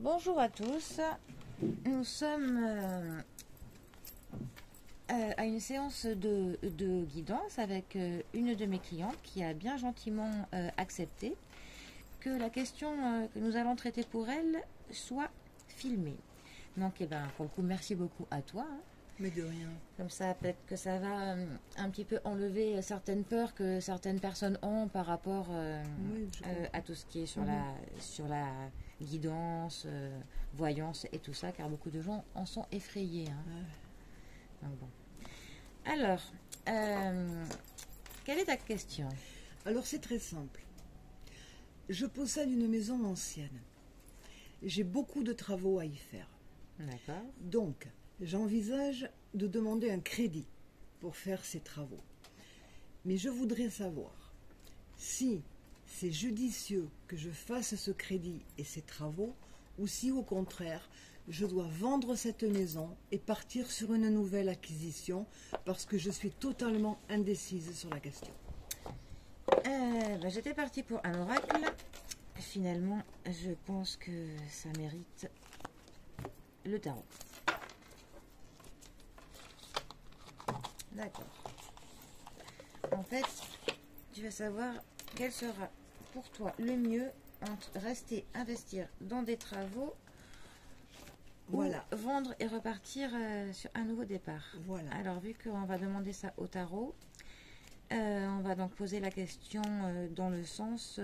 Bonjour à tous, nous sommes à une séance de guidance avec une de mes clientes qui a bien gentiment accepté que la question que nous allons traiter pour elle soit filmée. Donc eh ben, pour le coup, merci beaucoup à toi. Hein. Mais de rien. Comme ça, peut-être que ça va un petit peu enlever certaines peurs que certaines personnes ont par rapport à tout ce qui est sur la guidance, voyance et tout ça, car beaucoup de gens en sont effrayés. Hein. Ouais. Donc bon. Alors, quelle est ta question? Alors c'est très simple. Je possède une maison ancienne. J'ai beaucoup de travaux à y faire. D'accord. Donc, j'envisage de demander un crédit pour faire ces travaux. Mais je voudrais savoir si c'est judicieux que je fasse ce crédit et ces travaux, ou si au contraire, je dois vendre cette maison et partir sur une nouvelle acquisition parce que je suis totalement indécise sur la question. J'étais partie pour un oracle. Finalement, je pense que ça mérite le tarot. D'accord. En fait, tu vas savoir quel sera pour toi le mieux entre rester, investir dans des travaux Voilà. ou vendre et repartir sur un nouveau départ. Voilà. Alors, vu qu'on va demander ça au tarot, on va donc poser la question dans le sens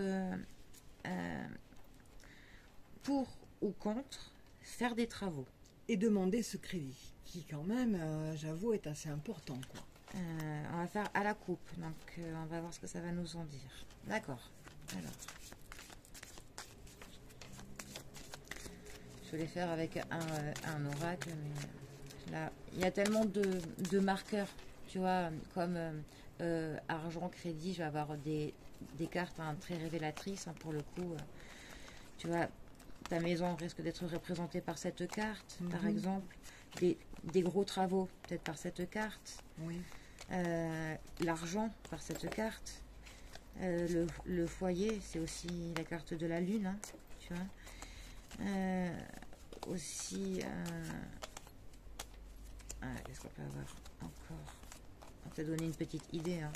pour ou contre faire des travaux. Et demander ce crédit, qui quand même, j'avoue, est assez important, quoi. On va faire à la coupe, donc on va voir ce que ça va nous en dire. D'accord. Alors, je voulais faire avec un oracle, mais là, il y a tellement de marqueurs, tu vois, comme argent, crédit. Je vais avoir des cartes très révélatrices, hein, pour le coup. Tu vois, ta maison risque d'être représentée par cette carte, par exemple. Des gros travaux, peut-être par cette carte. Oui. L'argent, par cette carte. Le foyer, c'est aussi la carte de la lune, hein, tu vois. Aussi, qu'est-ce qu'on peut avoir encore? On t'a donné une petite idée. Hein.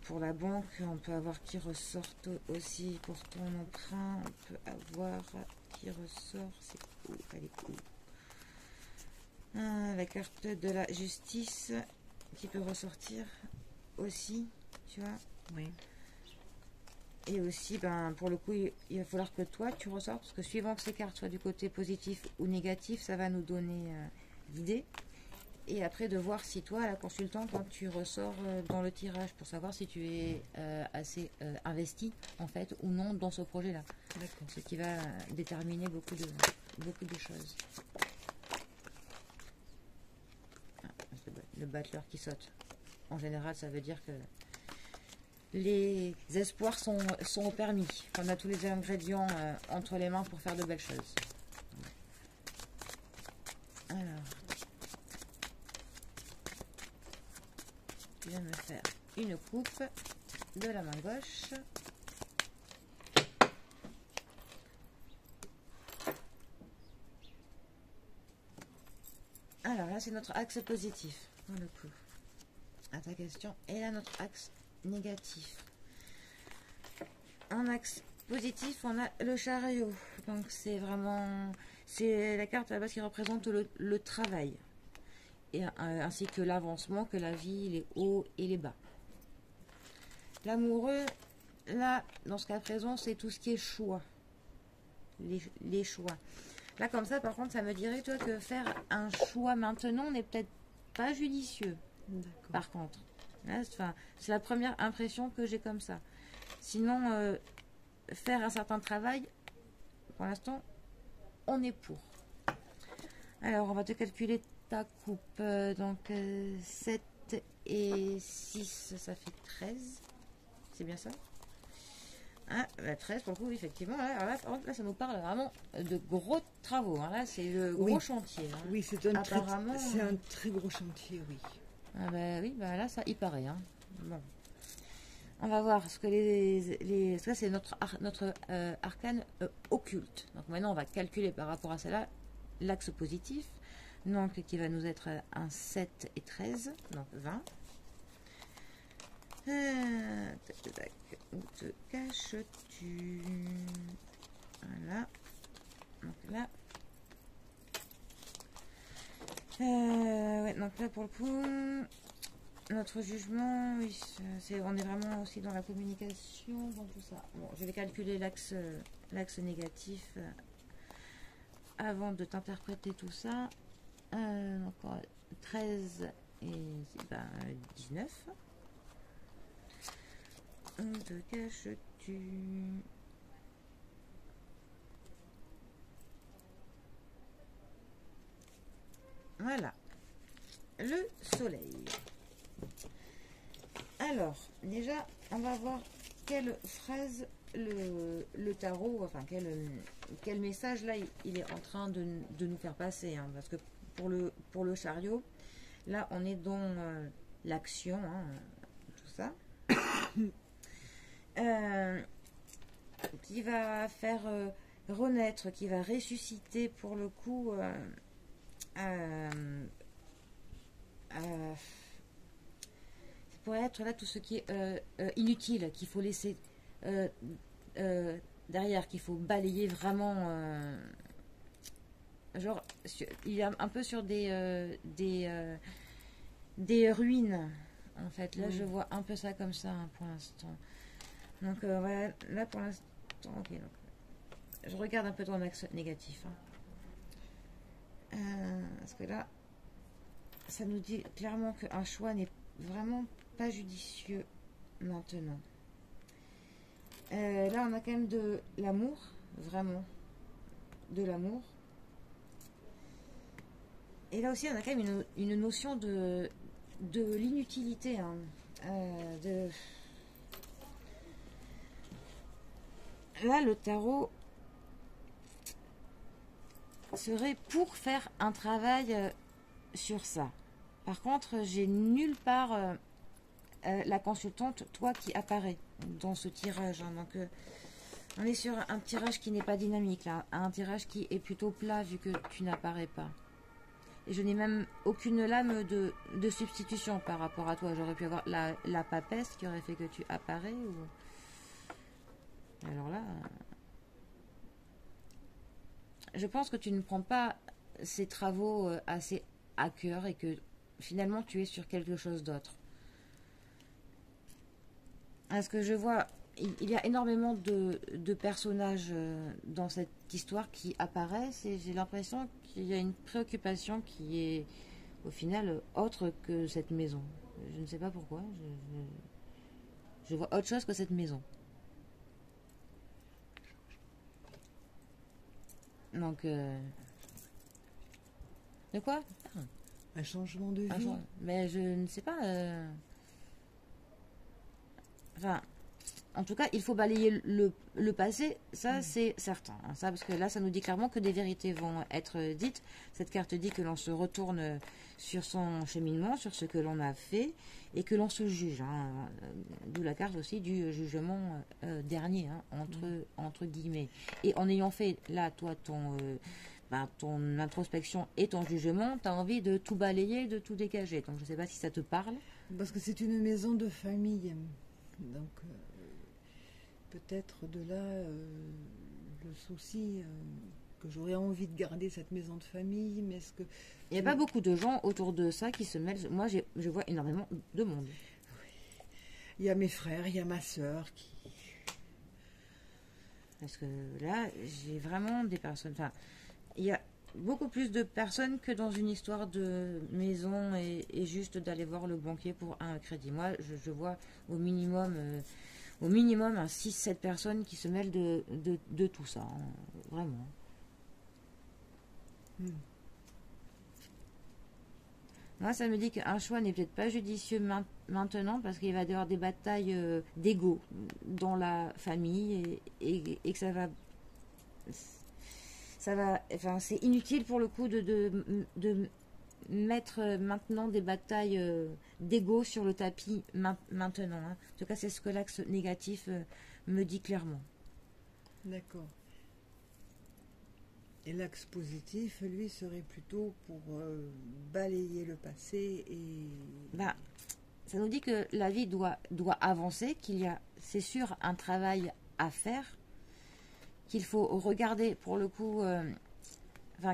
Pour la banque, on peut avoir qui ressortent aussi pour ton emprunt. On peut avoir qui ressort. C'est où? Elle est où? La carte de la justice qui peut ressortir aussi, tu vois. Oui. Et aussi, pour le coup, il va falloir que toi, tu ressortes, parce que suivant que ces cartes soient du côté positif ou négatif, ça va nous donner l'idée. Et après, de voir si toi, la consultante, quand tu ressors dans le tirage, pour savoir si tu es assez investi, en fait, ou non, dans ce projet-là. D'accord. Ce qui va déterminer beaucoup de choses. Le battleur qui saute. En général, ça veut dire que les espoirs sont au permis. On a tous les ingrédients entre les mains pour faire de belles choses. Alors, je viens de me faire une coupe de la main gauche. Alors là, c'est notre axe positif, pour le coup, à ta question. Et là, notre axe négatif. En axe positif, on a le chariot. Donc c'est vraiment, c'est la carte à la base qui représente le travail, et ainsi que l'avancement, que la vie, les hauts et les bas. L'amoureux, là, dans ce cas présent, c'est tout ce qui est choix, les choix. Là, comme ça, par contre, ça me dirait, toi, que faire un choix maintenant n'est peut-être pas judicieux. D'accord. Par contre, là, c'est la première impression que j'ai comme ça. Sinon, faire un certain travail, pour l'instant, on est pour. Alors, on va te calculer ta coupe. Donc, 7 et 6, ça fait 13. C'est bien ça? 13 pour le coup, effectivement. Là, ça nous parle vraiment de gros travaux. Hein. Là, c'est le gros chantier. Hein. Oui, c'est un très gros chantier, oui. Oui, là, ça y paraît. Hein. Bon. On va voir ce que ça c'est notre arcane occulte. Donc maintenant on va calculer par rapport à cela l'axe positif, donc qui va nous être un 7 et 13, donc 20. Où te caches-tu? Voilà. Donc là. Ouais, donc là pour le coup, notre jugement, oui, on est vraiment aussi dans la communication, dans tout ça. Bon, je vais calculer l'axe négatif avant de t'interpréter tout ça. Donc 13 et 19. Où te caches-tu? Voilà, le soleil. Alors, déjà, on va voir quelle phrase le tarot, enfin, quel message là il est en train de nous faire passer. Hein, parce que pour le chariot, là, on est dans l'action, hein, tout ça. Qui va faire renaître, qui va ressusciter pour le coup ça pourrait être là tout ce qui est inutile, qu'il faut laisser derrière, qu'il faut balayer vraiment genre il y a un peu sur des ruines en fait. Là je vois un peu ça comme ça hein, pour l'instant. Donc voilà, là pour l'instant, ok, donc je regarde un peu ton axe négatif. Hein. Parce que là, ça nous dit clairement qu'un choix n'est vraiment pas judicieux maintenant. Là, on a quand même de l'amour, vraiment, de l'amour. Et là aussi, on a quand même une notion de l'inutilité. Hein, Là, le tarot serait pour faire un travail sur ça. Par contre, j'ai nulle part la consultante, toi, qui apparaît dans ce tirage. Hein. Donc, on est sur un tirage qui n'est pas dynamique, là. Un tirage qui est plutôt plat, vu que tu n'apparais pas. Et je n'ai même aucune lame de substitution par rapport à toi. J'aurais pu avoir la papesse qui aurait fait que tu apparais. Ou... Alors là... Je pense que tu ne prends pas ces travaux assez à cœur et que finalement tu es sur quelque chose d'autre. Parce que je vois, il y a énormément de personnages dans cette histoire qui apparaissent et j'ai l'impression qu'il y a une préoccupation qui est au final autre que cette maison. Je ne sais pas pourquoi, je vois autre chose que cette maison. Donc... De quoi? Un changement de vie. Mais je ne sais pas. Enfin, en tout cas, il faut balayer le passé, ça c'est certain. Hein, ça, parce que là, ça nous dit clairement que des vérités vont être dites. Cette carte dit que l'on se retourne sur son cheminement, sur ce que l'on a fait, et que l'on se juge. Hein, d'où la carte aussi du jugement dernier, hein, entre guillemets. Et en ayant fait, là, toi, ton introspection et ton jugement, tu as envie de tout balayer, de tout dégager. Donc je ne sais pas si ça te parle. Parce que c'est une maison de famille. Donc peut-être de là le souci que j'aurais envie de garder cette maison de famille. Mais est-ce que... Il n'y a pas beaucoup de gens autour de ça qui se mêlent. Moi, je vois énormément de monde. Oui. Il y a mes frères, il y a ma sœur qui... Parce que là, j'ai vraiment des personnes... Enfin, il y a beaucoup plus de personnes que dans une histoire de maison et juste d'aller voir le banquier pour un crédit. Moi, je vois au minimum un 6-7 personnes qui se mêlent de tout ça. Hein, vraiment. Moi, ça me dit qu'un choix n'est peut-être pas judicieux maintenant parce qu'il va y avoir des batailles d'ego dans la famille et que ça va... Enfin, c'est inutile pour le coup de mettre maintenant des batailles d'ego sur le tapis maintenant. Hein. En tout cas, c'est ce que l'axe négatif me dit clairement. D'accord. Et l'axe positif, lui, serait plutôt pour balayer le passé et... Bah, ça nous dit que la vie doit avancer, qu'il y a, c'est sûr, un travail à faire, qu'il faut regarder pour le coup,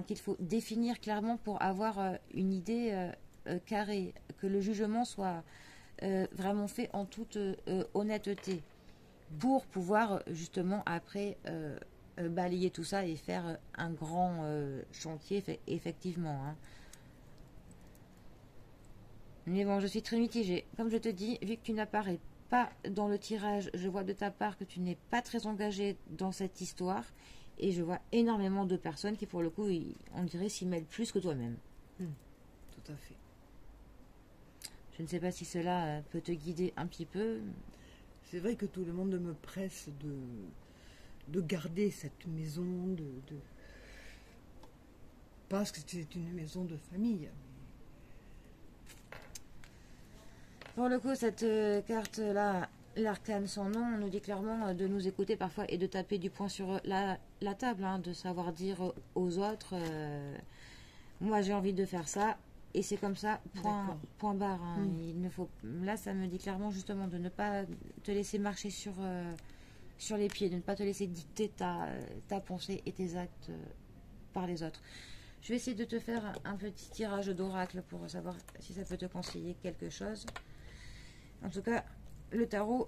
qu'il faut définir clairement pour avoir une idée carrée, que le jugement soit vraiment fait en toute honnêteté, pour pouvoir justement après balayer tout ça et faire un grand chantier, effectivement. Hein. Mais bon, je suis très mitigée. Comme je te dis, vu que tu n'apparais pas dans le tirage, je vois de ta part que tu n'es pas très engagée dans cette histoire. Et je vois énormément de personnes qui, pour le coup, on dirait, s'y mêlent plus que toi-même. Tout à fait. Je ne sais pas si cela peut te guider un petit peu. C'est vrai que tout le monde me presse de garder cette maison, parce que c'est une maison de famille. Pour le coup, cette carte-là, l'arcane sans nom, on nous dit clairement de nous écouter parfois et de taper du poing sur la table, hein, de savoir dire aux autres moi j'ai envie de faire ça et c'est comme ça, point barre. Hein. Il ne faut, là, ça me dit clairement justement de ne pas te laisser marcher sur les pieds, de ne pas te laisser dicter ta pensée et tes actes par les autres. Je vais essayer de te faire un petit tirage d'oracle pour savoir si ça peut te conseiller quelque chose. En tout cas, le tarot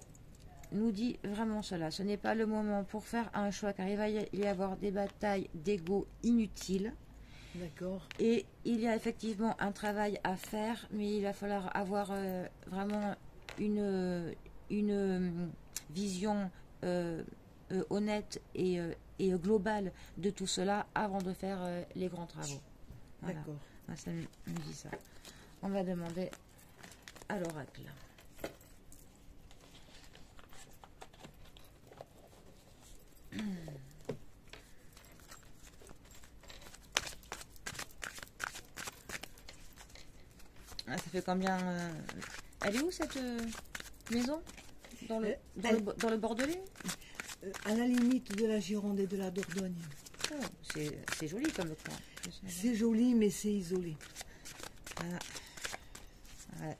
nous dit vraiment cela. Ce n'est pas le moment pour faire un choix, car il va y avoir des batailles d'ego inutiles. D'accord. Et il y a effectivement un travail à faire, mais il va falloir avoir vraiment une vision honnête et globale de tout cela avant de faire les grands travaux. Voilà. D'accord. Ça me dit ça. On va demander à l'oracle. Ah, ça fait combien Elle est où cette maison dans le Bordelais À la limite de la Gironde et de la Dordogne. Oh, c'est joli comme coin. C'est joli, mais c'est isolé. Ah. Ouais.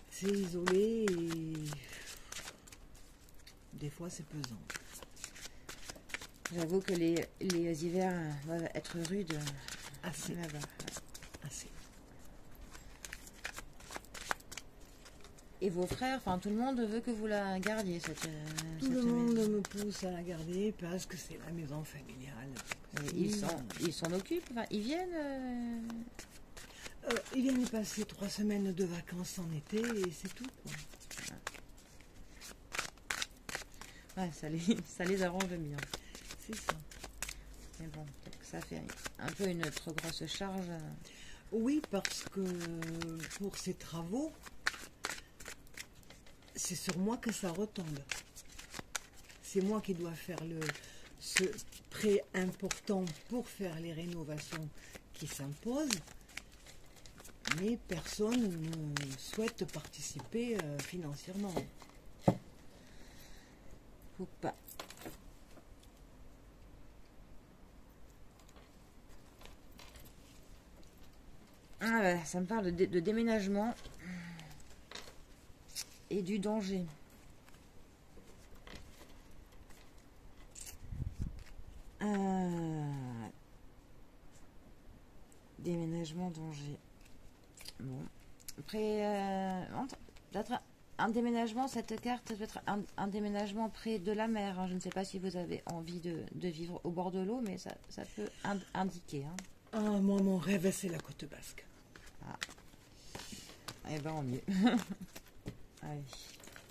C'est isolé et des fois c'est pesant. J'avoue que les hivers doivent être rudes. Assez. Là-bas. Assez. Et vos frères, enfin tout le monde veut que vous la gardiez cette Tout le maison. monde me pousse à la garder parce que c'est la maison familiale. Ils s'en occupent, enfin, ils viennent. Ils viennent passer 3 semaines de vacances en été et c'est tout. Quoi. Ouais, ça les arrange bien. C'est ça. Mais bon, peut-être que ça fait un peu une trop grosse charge. Oui, parce que pour ces travaux, c'est sur moi que ça retombe. C'est moi qui dois faire ce prêt important pour faire les rénovations qui s'imposent. Mais personne ne souhaite participer financièrement. Faut pas. Ah ouais, ça me parle de déménagement et du danger. Déménagement, danger. Bon. Après, peut-être un déménagement, cette carte, ça peut être un déménagement près de la mer. Hein. Je ne sais pas si vous avez envie de vivre au bord de l'eau, mais ça peut indiquer. Hein. Ah, moi, mon rêve, c'est la côte basque. Ah. Eh ben, en mieux. Allez,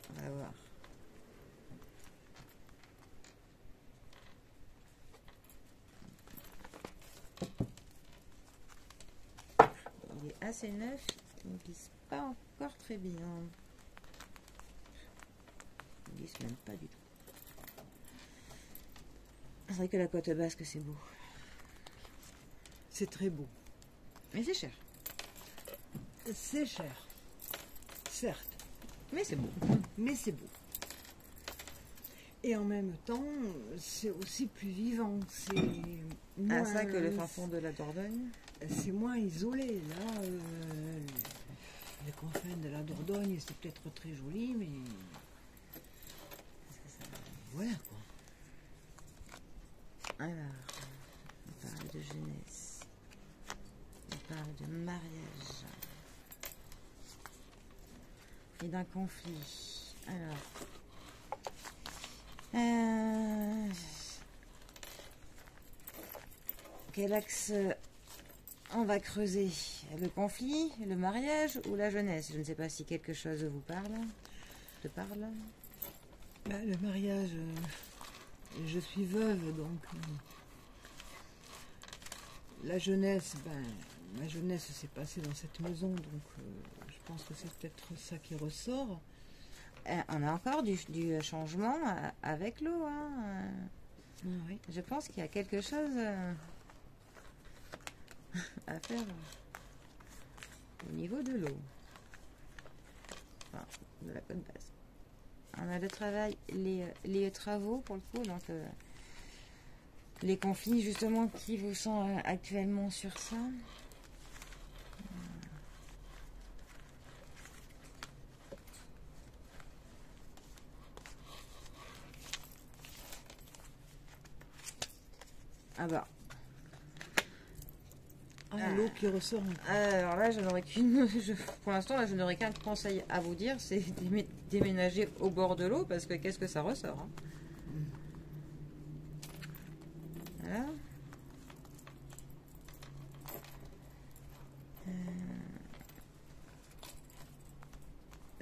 on va voir. Il est assez neuf, il ne glisse pas encore très bien. Il ne glisse même pas du tout. C'est vrai que la côte basque, c'est beau. C'est très beau. Mais c'est cher. C'est cher, certes, Mais c'est beau. mais c'est beau. Et en même temps, c'est aussi plus vivant. C'est Ah, ça que le fin fond de la Dordogne. c'est moins isolé. Là, les confins de la Dordogne, c'est peut-être très joli, mais voilà quoi. Alors, on parle de jeunesse. On parle de mariage. Et d'un conflit. Alors. Quel axe on va creuser? Le conflit, le mariage ou la jeunesse? Je ne sais pas si quelque chose vous parle. Te parle? Ben, le mariage, je suis veuve, donc la jeunesse, ben, ma jeunesse s'est passée dans cette maison, donc je pense que c'est peut-être ça qui ressort. On a encore du changement avec l'eau. Hein. Ah oui. Je pense qu'il y a quelque chose à faire au niveau de l'eau. Enfin, de la côte basse. On a le travail, les travaux pour le coup, donc les conflits justement qui vous sont actuellement sur ça. Ah bah. L'eau qui ressort encore. Alors là, je n'aurais qu'une. Pour l'instant, là, je n'aurais qu'un conseil à vous dire, c'est déménager au bord de l'eau, parce que qu'est-ce que ça ressort. Hein. Voilà.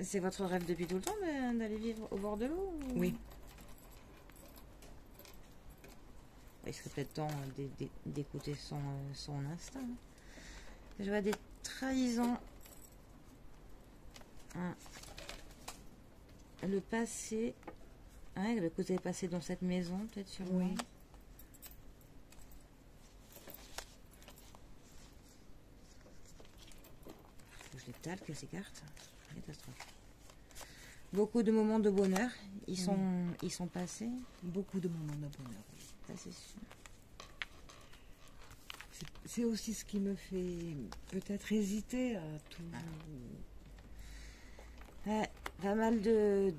C'est votre rêve depuis tout le temps d'aller vivre au bord de l'eau ou... Oui. Il serait peut-être temps d'écouter son instinct. Je vois des trahisons. Hein. Le passé. Hein, le côté passé dans cette maison, peut-être sur moi. Oui. Faut que je les talque ces cartes. Catastrophe. Beaucoup de moments de bonheur. Ils sont passés. Beaucoup de moments de bonheur. Ça, c'est sûr. C'est aussi ce qui me fait peut-être hésiter à tout. Pas mal de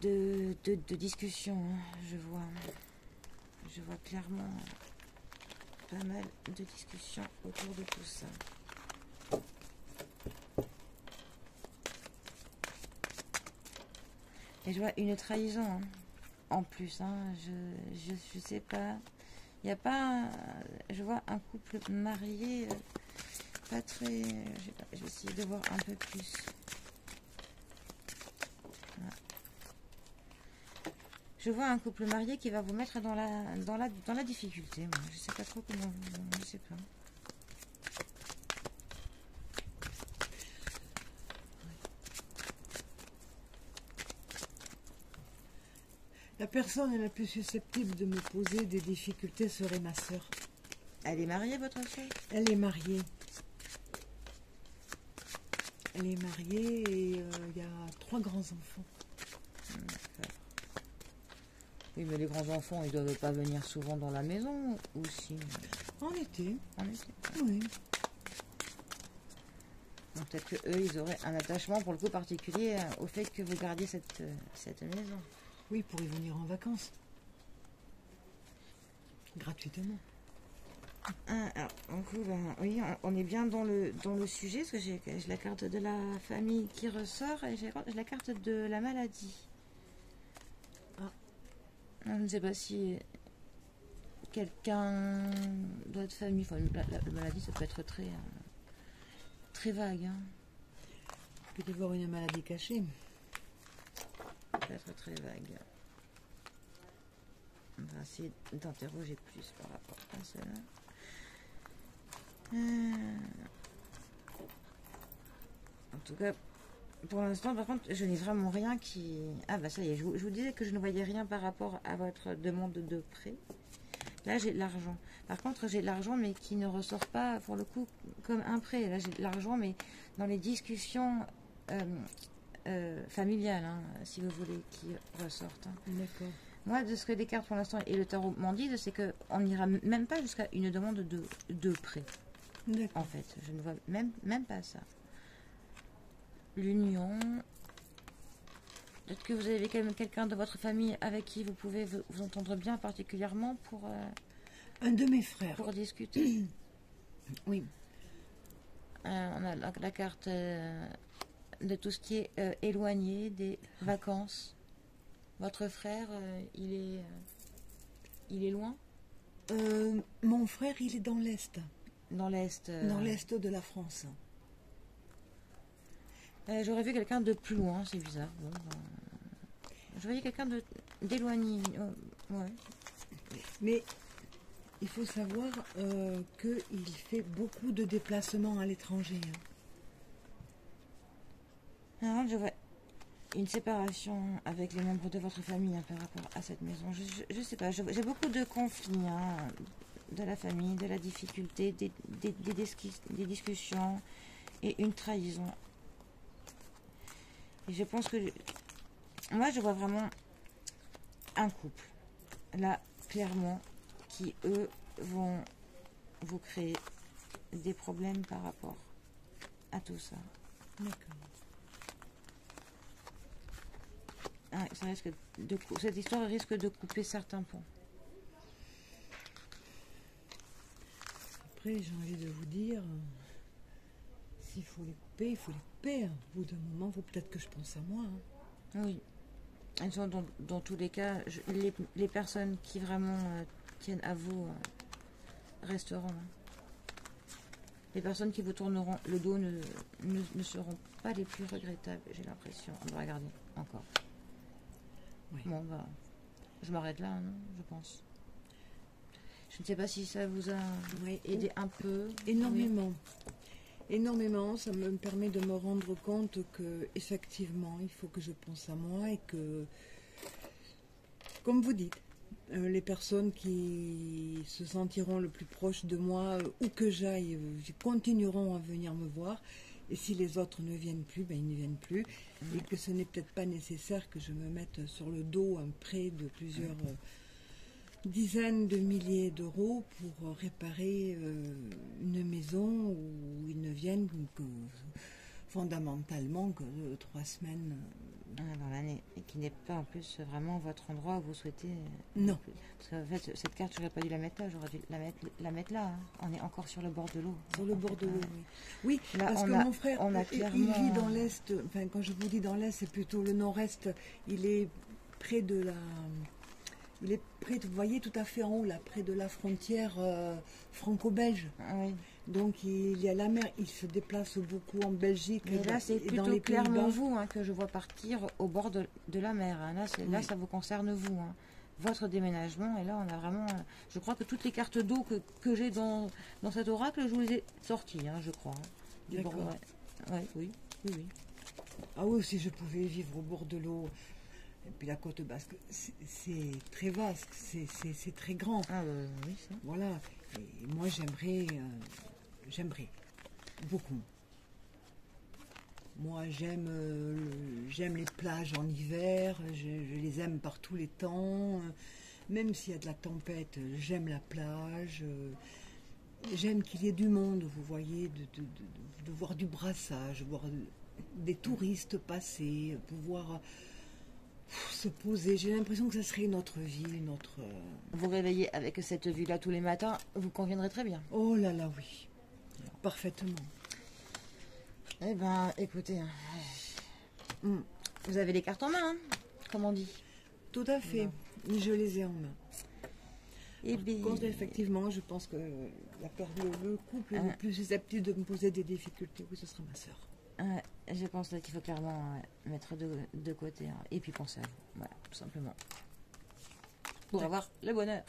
discussions, hein, je vois. Je vois clairement pas mal de discussions autour de tout ça. Et je vois une trahison, hein, en plus. Hein, je sais pas. Il n'y a pas. Je vois un couple marié, pas très. Je vais essayer de voir un peu plus. Voilà. Je vois un couple marié qui va vous mettre dans la difficulté. Moi. Je sais pas trop comment. Je sais pas. La personne la plus susceptible de me poser des difficultés serait ma sœur. Elle est mariée, votre soeur? Elle est mariée. Elle est mariée et il y a 3 grands-enfants. D'accord. Oui, mais les grands-enfants, ils doivent pas venir souvent dans la maison, ou si? En été. En été. Oui. Donc peut-être qu'eux, ils auraient un attachement pour le coup particulier au fait que vous gardiez cette maison. Oui, pour y venir en vacances. Gratuitement. Alors, oui, on est bien dans le sujet, parce que j'ai la carte de la famille qui ressort et j'ai la carte de la maladie. Ah. Je ne sais pas si quelqu'un doit être famille. Enfin, la maladie, ça peut être très vague. Hein. Il peut y avoir une maladie cachée. Ça peut être très vague. On va essayer d'interroger plus par rapport à cela. En tout cas, pour l'instant, par contre, je n'ai vraiment rien qui... Ah bah ça y est, je vous disais que je ne voyais rien par rapport à votre demande de prêt. Là, j'ai de l'argent. Par contre, j'ai de l'argent, mais qui ne ressort pas, pour le coup, comme un prêt. Là, j'ai de l'argent, mais dans les discussions familiales, hein, si vous voulez, qui ressortent. Hein. D'accord. Moi, de ce que les cartes pour l'instant et le tarot m'en disent, c'est qu'on n'ira même pas jusqu'à une demande de prêt. D'accord. En fait, je ne vois même pas ça. L'union. Peut-être que vous avez quand même quelqu'un de votre famille avec qui vous pouvez vous entendre bien particulièrement Un de mes frères. pour discuter. Oui. On a la carte de tout ce qui est éloigné, des vacances. Votre frère, il est loin? Mon frère, il est dans l'Est. Dans l'Est. Dans l'Est de la France. J'aurais vu quelqu'un de plus loin, c'est bizarre. Bon, je voyais quelqu'un d'éloigné. Ouais. Mais il faut savoir qu'il fait beaucoup de déplacements à l'étranger. Alors, je vois une séparation avec les membres de votre famille hein, par rapport à cette maison. Je sais pas, j'ai beaucoup de conflits hein, de la famille, de la difficulté, des discussions et une trahison. Et je pense que moi, je vois vraiment un couple, là, clairement, qui, eux, vont vous créer des problèmes par rapport à tout ça. D'accord. Ah, ça risque cette histoire risque de couper certains ponts. Après, j'ai envie de vous dire, s'il faut les couper, il faut les couper. Au bout d'un moment, il faut peut-être que je pense à moi. Hein. Oui. Elles sont dans tous les cas, les personnes qui vraiment tiennent à vous resteront. Hein. Les personnes qui vous tourneront le dos ne seront pas les plus regrettables, j'ai l'impression. On va regarder encore. Oui. Bon, bah, je m'arrête là, non, je pense. Je ne sais pas si ça vous a aidé un peu. Énormément. Oui. Énormément, ça me permet de me rendre compte que effectivement, il faut que je pense à moi et que, comme vous dites, les personnes qui se sentiront le plus proches de moi, où que j'aille, continueront à venir me voir. Et si les autres ne viennent plus, ben ils ne viennent plus. Et que ce n'est peut-être pas nécessaire que je me mette sur le dos un prêt de plusieurs dizaines de milliers d'euros pour réparer une maison où ils ne viennent que fondamentalement que 3 semaines. Dans l'année, et qui n'est pas en plus vraiment votre endroit où vous souhaitez. Non. Parce qu'en fait, cette carte, j'aurais pas dû la mettre là, j'aurais dû la mettre là. Hein. On est encore sur le bord de l'eau. Sur le bord de l'eau, oui. Oui, là, parce que mon frère, clairement... il vit dans l'Est. Enfin, quand je vous dis dans l'Est, c'est plutôt le Nord-Est. Il est près de la... Il est près, vous voyez, tout à fait en haut, là, près de la frontière franco-belge. Oui. Donc il y a la mer, il se déplace beaucoup en Belgique. Mais là, c'est dans plutôt les clairement Pays-Bas. vous hein, que je vois partir au bord de la mer. Hein. Là, là, ça vous concerne vous. Hein. Votre déménagement. Et là, on a vraiment... je crois que toutes les cartes d'eau que j'ai dans cet oracle, je vous les ai sorties, hein, je crois. Hein. Du bord, oui. Ah oui, si je pouvais vivre au bord de l'eau. Et puis la côte basque, c'est très vaste, c'est très grand. Ah oui, ça. Voilà. Et moi, j'aimerais beaucoup. Moi, j'aime les plages en hiver, je les aime par tous les temps. Même s'il y a de la tempête, j'aime la plage. J'aime qu'il y ait du monde, vous voyez, de voir du brassage, voir des touristes passer, pouvoir se poser. J'ai l'impression que ça serait une autre vie, une autre... Vous réveillez avec cette vue-là tous les matins, vous conviendrez très bien. Oh là là, oui. Parfaitement. Eh ben, écoutez, vous avez les cartes en main, hein, comme on dit. Tout à fait. Non. Je les ai en main. Et Par contre, effectivement, je pense que le couple le plus susceptible de me poser des difficultés, oui, ce sera ma sœur. Je pense qu'il faut clairement mettre de côté hein, et puis penser à vous, voilà, tout simplement. Pour avoir le bonheur.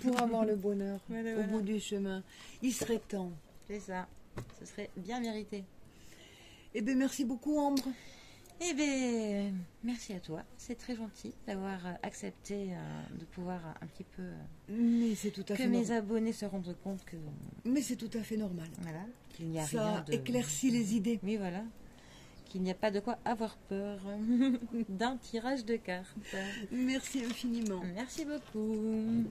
Pour avoir le bonheur au bout du chemin. Il serait temps. C'est ça. Ce serait bien mérité. Eh bien, merci beaucoup, Ambre. Eh bien, merci à toi. C'est très gentil d'avoir accepté de pouvoir un petit peu... Mais c'est tout à que fait mes normal. abonnés se rendent compte que... Mais c'est tout à fait normal. Voilà, qu'il n'y a rien Ça de... éclaircit les idées. Oui, voilà. Qu'il n'y a pas de quoi avoir peur d'un tirage de cartes. Merci infiniment. Merci beaucoup.